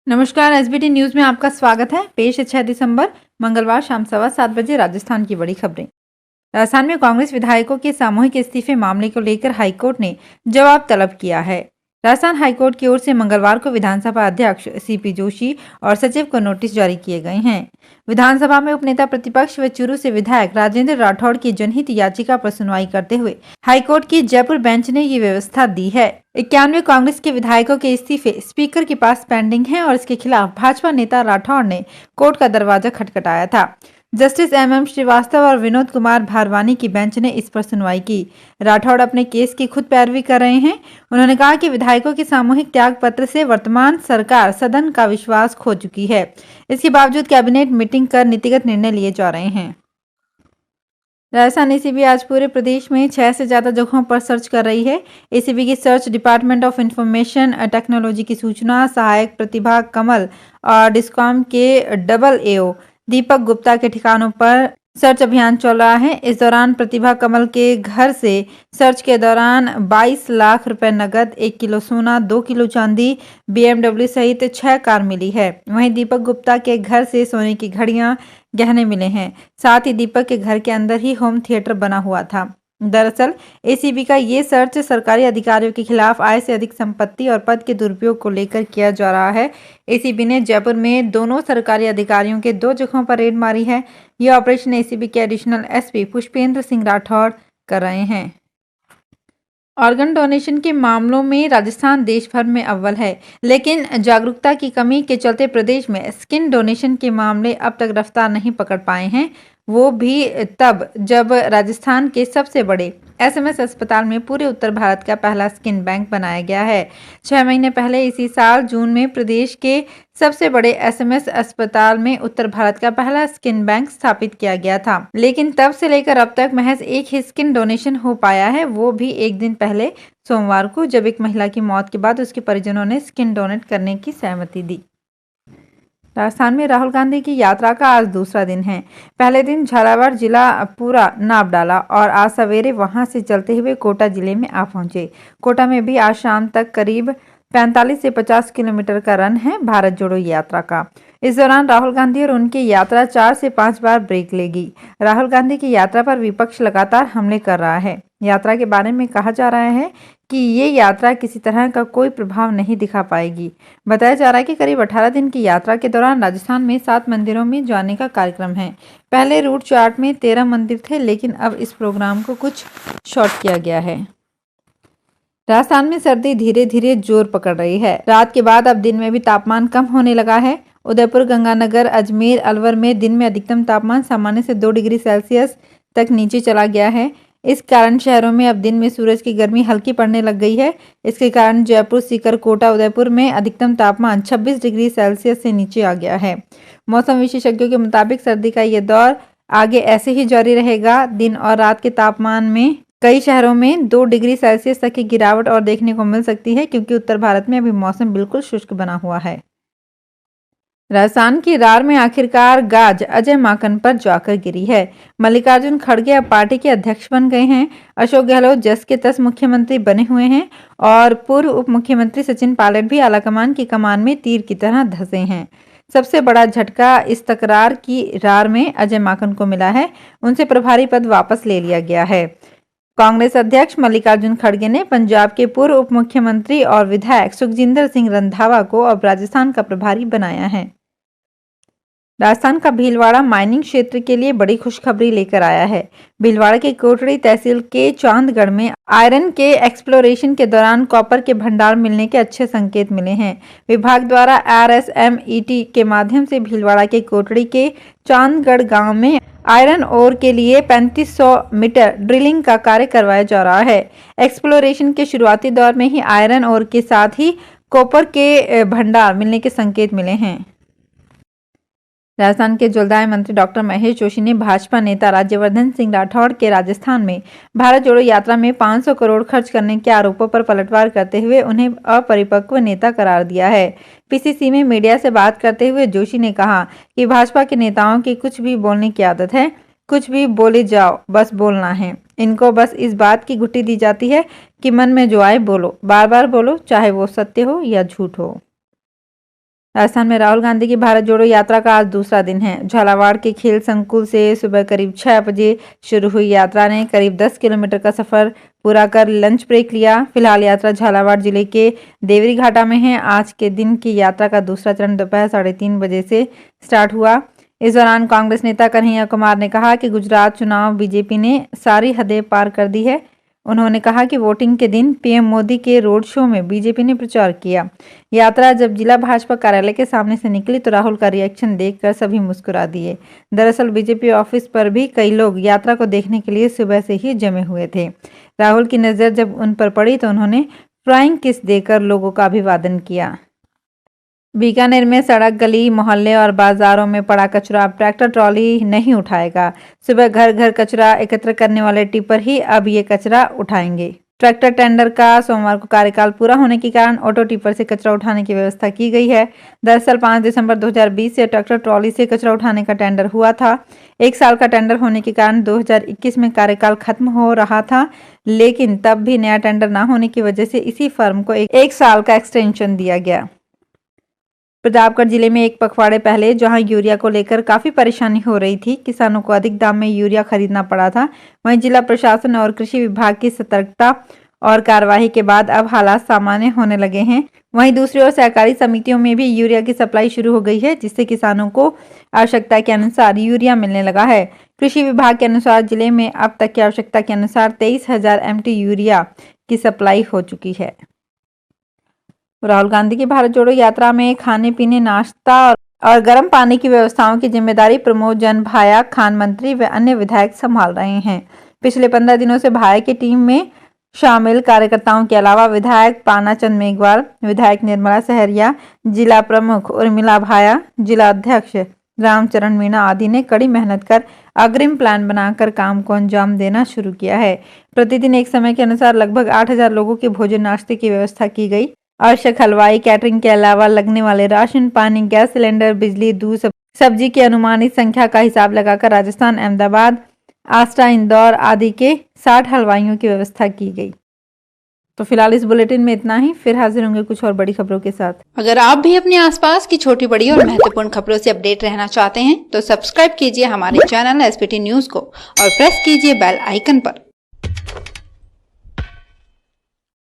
नमस्कार, SBT news में आपका स्वागत है। पेश है 6 दिसंबर मंगलवार शाम 7:15 राजस्थान की बड़ी खबरें। राजस्थान में कांग्रेस विधायकों के सामूहिक इस्तीफे मामले को लेकर हाईकोर्ट ने जवाब तलब किया है। राजस्थान हाईकोर्ट की ओर से मंगलवार को विधानसभा अध्यक्ष सीपी जोशी और सचिव को नोटिस जारी किए गए हैं। विधानसभा में उपनेता प्रतिपक्ष व चूरू से विधायक राजेंद्र राठौड़ की जनहित याचिका पर सुनवाई करते हुए हाईकोर्ट की जयपुर बेंच ने ये व्यवस्था दी है। 91 कांग्रेस के विधायकों के इस्तीफे स्पीकर के पास पेंडिंग हैं और इसके खिलाफ भाजपा नेता राठौड़ ने कोर्ट का दरवाजा खटखटाया था। जस्टिस एमएम श्रीवास्तव और विनोद कुमार भारवानी की बेंच ने इस पर सुनवाई की। राठौड़ अपने केस की खुद पैरवी कर रहे हैं। उन्होंने कहा कि विधायकों के सामूहिक त्याग पत्र से वर्तमान सरकार सदन का विश्वास खो चुकी है। इसके बावजूद कैबिनेट मीटिंग कर नीतिगत निर्णय लिए जा रहे हैं। राजस्थान एसीबी आज पूरे प्रदेश में 6 से ज्यादा जगहों पर सर्च कर रही है। एसीबी की search department of information technology की सूचना सहायक प्रतिभा कमल और डिस्कॉम के डबल एओ दीपक गुप्ता के ठिकानों पर सर्च अभियान चल रहा है। इस दौरान प्रतिभा कमल के घर से सर्च के दौरान 22 लाख रुपए नगद, 1 किलो सोना, 2 किलो चांदी, BMW सहित 6 कार मिली है। वहीं दीपक गुप्ता के घर से सोने की घड़ियां, गहने मिले हैं। साथ ही दीपक के घर के अंदर ही होम थिएटर बना हुआ था। दरअसल एसीबी का ये सर्च सरकारी अधिकारियों के खिलाफ आय से अधिक संपत्ति और पद के दुरुपयोग को लेकर किया जा रहा है। एसीबी ने जयपुर में दोनों सरकारी अधिकारियों के 2 जगहों पर रेड मारी है। यह ऑपरेशन एसीबी के एडिशनल एसपी पुष्पेंद्र सिंह राठौड़ कर रहे हैं। ऑर्गन डोनेशन के मामलों में राजस्थान देश भर में अव्वल है, लेकिन जागरूकता की कमी के चलते प्रदेश में स्किन डोनेशन के मामले अब तक रफ्तार नहीं पकड़ पाए हैं। वो भी तब जब राजस्थान के सबसे बड़े एसएमएस अस्पताल में पूरे उत्तर भारत का पहला स्किन बैंक बनाया गया है। 6 महीने पहले इसी साल जून में प्रदेश के सबसे बड़े एसएमएस अस्पताल में उत्तर भारत का पहला स्किन बैंक स्थापित किया गया था, लेकिन तब से लेकर अब तक महज एक ही स्किन डोनेशन हो पाया है, वो भी एक दिन पहले सोमवार को, जब एक महिला की मौत के बाद उसके परिजनों ने स्किन डोनेट करने की सहमति दी। राजस्थान में राहुल गांधी की यात्रा का आज दूसरा दिन है। पहले दिन झालावाड़ जिला पूरा नाप डाला और आज सवेरे वहां से चलते हुए कोटा जिले में आ पहुंचे। कोटा में भी आज शाम तक करीब 45 से 50 किलोमीटर का रन है भारत जोड़ो यात्रा का। इस दौरान राहुल गांधी और उनकी यात्रा 4 से 5 बार ब्रेक लेगी। राहुल गांधी की यात्रा पर विपक्ष लगातार हमले कर रहा है। यात्रा के बारे में कहा जा रहा है कि ये यात्रा किसी तरह का कोई प्रभाव नहीं दिखा पाएगी। बताया जा रहा है कि करीब 18 दिन की यात्रा के दौरान राजस्थान में 7 मंदिरों में जाने का कार्यक्रम है। पहले रूट चार्ट में 13 मंदिर थे, लेकिन अब इस प्रोग्राम को कुछ शॉर्ट किया गया है। राजस्थान में सर्दी धीरे धीरे जोर पकड़ रही है। रात के बाद अब दिन में भी तापमान कम होने लगा है। उदयपुर, गंगानगर, अजमेर, अलवर में दिन में अधिकतम तापमान सामान्य से 2 डिग्री सेल्सियस तक नीचे चला गया है। इस कारण शहरों में अब दिन में सूरज की गर्मी हल्की पड़ने लग गई है। इसके कारण जयपुर, सीकर, कोटा, उदयपुर में अधिकतम तापमान 26 डिग्री सेल्सियस से नीचे आ गया है। मौसम विशेषज्ञों के मुताबिक सर्दी का ये दौर आगे ऐसे ही जारी रहेगा। दिन और रात के तापमान में कई शहरों में 2 डिग्री सेल्सियस तक की गिरावट और देखने को मिल सकती है, क्योंकि उत्तर भारत में अभी मौसम बिल्कुल शुष्क बना हुआ है। राजस्थान की रार में आखिरकार गाज अजय माकन पर जाकर गिरी है। मल्लिकार्जुन खड़गे अब पार्टी के अध्यक्ष बन गए हैं। अशोक गहलोत जस के तस मुख्यमंत्री बने हुए हैं और पूर्व उप मुख्यमंत्री सचिन पायलट भी आलाकमान की कमान में तीर की तरह धंसे हैं। सबसे बड़ा झटका इस तकरार की रार में अजय माकन को मिला है। उनसे प्रभारी पद वापस ले लिया गया है। कांग्रेस अध्यक्ष मल्लिकार्जुन खड़गे ने पंजाब के पूर्व उप मुख्यमंत्री और विधायक सुखजिंदर सिंह रंधावा को अब राजस्थान का प्रभारी बनाया है। राजस्थान का भीलवाड़ा माइनिंग क्षेत्र के लिए बड़ी खुशखबरी लेकर आया है। भीलवाड़ा के कोटड़ी तहसील के चांदगढ़ में आयरन के एक्सप्लोरेशन के दौरान कॉपर के भंडार मिलने के अच्छे संकेत मिले हैं। विभाग द्वारा RSMET के माध्यम से भीलवाड़ा के कोटड़ी के चांदगढ़ गांव में आयरन ओर के लिए 3500 मीटर ड्रिलिंग का कार्य करवाया जा रहा है। एक्सप्लोरेशन के शुरुआती दौर में ही आयरन ओर के साथ ही कॉपर के भंडार मिलने के संकेत मिले हैं। राजस्थान के जलदाय मंत्री डॉक्टर महेश जोशी ने भाजपा नेता राज्यवर्धन सिंह राठौड़ के राजस्थान में भारत जोड़ो यात्रा में 500 करोड़ खर्च करने के आरोपों पर पलटवार करते हुए उन्हें अपरिपक्व नेता करार दिया है। पीसीसी में मीडिया से बात करते हुए जोशी ने कहा कि भाजपा के नेताओं की कुछ भी बोलने की आदत है। कुछ भी बोले जाओ, बस बोलना है। इनको बस इस बात की गुट्टी दी जाती है कि मन में जो आए बोलो, बार बार बोलो, चाहे वो सत्य हो या झूठ हो। राजस्थान में राहुल गांधी की भारत जोड़ो यात्रा का आज दूसरा दिन है। झालावाड़ के खेल संकुल से सुबह करीब 6 बजे शुरू हुई यात्रा ने करीब 10 किलोमीटर का सफर पूरा कर लंच ब्रेक लिया। फिलहाल यात्रा झालावाड़ जिले के देवरी घाटा में है। आज के दिन की यात्रा का दूसरा चरण दोपहर 3:30 बजे से स्टार्ट हुआ। इस दौरान कांग्रेस नेता कन्हैया कुमार ने कहा कि गुजरात चुनाव बीजेपी ने सारी हदें पार कर दी है। उन्होंने कहा कि वोटिंग के दिन पीएम मोदी के रोड शो में बीजेपी ने प्रचार किया। यात्रा जब जिला भाजपा कार्यालय के सामने से निकली तो राहुल का रिएक्शन देखकर सभी मुस्कुरा दिए। दरअसल बीजेपी ऑफिस पर भी कई लोग यात्रा को देखने के लिए सुबह से ही जमे हुए थे। राहुल की नजर जब उन पर पड़ी तो उन्होंने फ्लाइंग किस देकर लोगों का अभिवादन किया। बीकानेर में सड़क, गली, मोहल्ले और बाजारों में पड़ा कचरा अब ट्रैक्टर ट्रॉली नहीं उठाएगा। सुबह घर घर कचरा एकत्र करने वाले टिपर ही अब ये कचरा उठाएंगे। ट्रैक्टर टेंडर का सोमवार को कार्यकाल पूरा होने के कारण ऑटो टिपर से कचरा उठाने की व्यवस्था की गई है। दरअसल 5 दिसंबर 2020 से ट्रैक्टर ट्रॉली से कचरा उठाने का टेंडर हुआ था। 1 साल का टेंडर होने के कारण 2021 में कार्यकाल खत्म हो रहा था, लेकिन तब भी नया टेंडर न होने की वजह से इसी फर्म को 1 साल का एक्सटेंशन दिया गया। प्रतापगढ़ जिले में एक पखवाड़े पहले जहां यूरिया को लेकर काफी परेशानी हो रही थी, किसानों को अधिक दाम में यूरिया खरीदना पड़ा था। वहीं जिला प्रशासन और कृषि विभाग की सतर्कता और कार्यवाही के बाद अब हालात सामान्य होने लगे हैं। वहीं दूसरी ओर सहकारी समितियों में भी यूरिया की सप्लाई शुरू हो गई है, जिससे किसानों को आवश्यकता के अनुसार यूरिया मिलने लगा है। कृषि विभाग के अनुसार जिले में अब तक की आवश्यकता के अनुसार 23,000 MT यूरिया की सप्लाई हो चुकी है। राहुल गांधी की भारत जोड़ो यात्रा में खाने पीने, नाश्ता और गर्म पानी की व्यवस्थाओं की जिम्मेदारी प्रमोद जन भाया, खान मंत्री व अन्य विधायक संभाल रहे हैं। पिछले 15 दिनों से भाया की टीम में शामिल कार्यकर्ताओं के अलावा विधायक पानाचंद मेघवाल, विधायक निर्मला सहरिया, जिला प्रमुख उर्मिला भाया, जिला अध्यक्ष रामचरण मीणा आदि ने कड़ी मेहनत कर अग्रिम प्लान बनाकर काम को अंजाम देना शुरू किया है। प्रतिदिन एक समय के अनुसार लगभग 8,000 लोगों के भोजन नाश्ते की व्यवस्था की गई। आवश्यक हलवाई, कैटरिंग के अलावा लगने वाले राशन, पानी, गैस सिलेंडर, बिजली, दूध, सब्जी की अनुमानित संख्या का हिसाब लगाकर राजस्थान, अहमदाबाद, आस्टा, इंदौर आदि के 60 हलवाइयों की व्यवस्था की गई। तो फिलहाल इस बुलेटिन में इतना ही। फिर हाजिर होंगे कुछ और बड़ी खबरों के साथ। अगर आप भी अपने आसपास की छोटी बड़ी और महत्वपूर्ण खबरों से अपडेट रहना चाहते हैं तो सब्सक्राइब कीजिए हमारे चैनल SPT न्यूज को और प्रेस कीजिए बेल आइकन पर।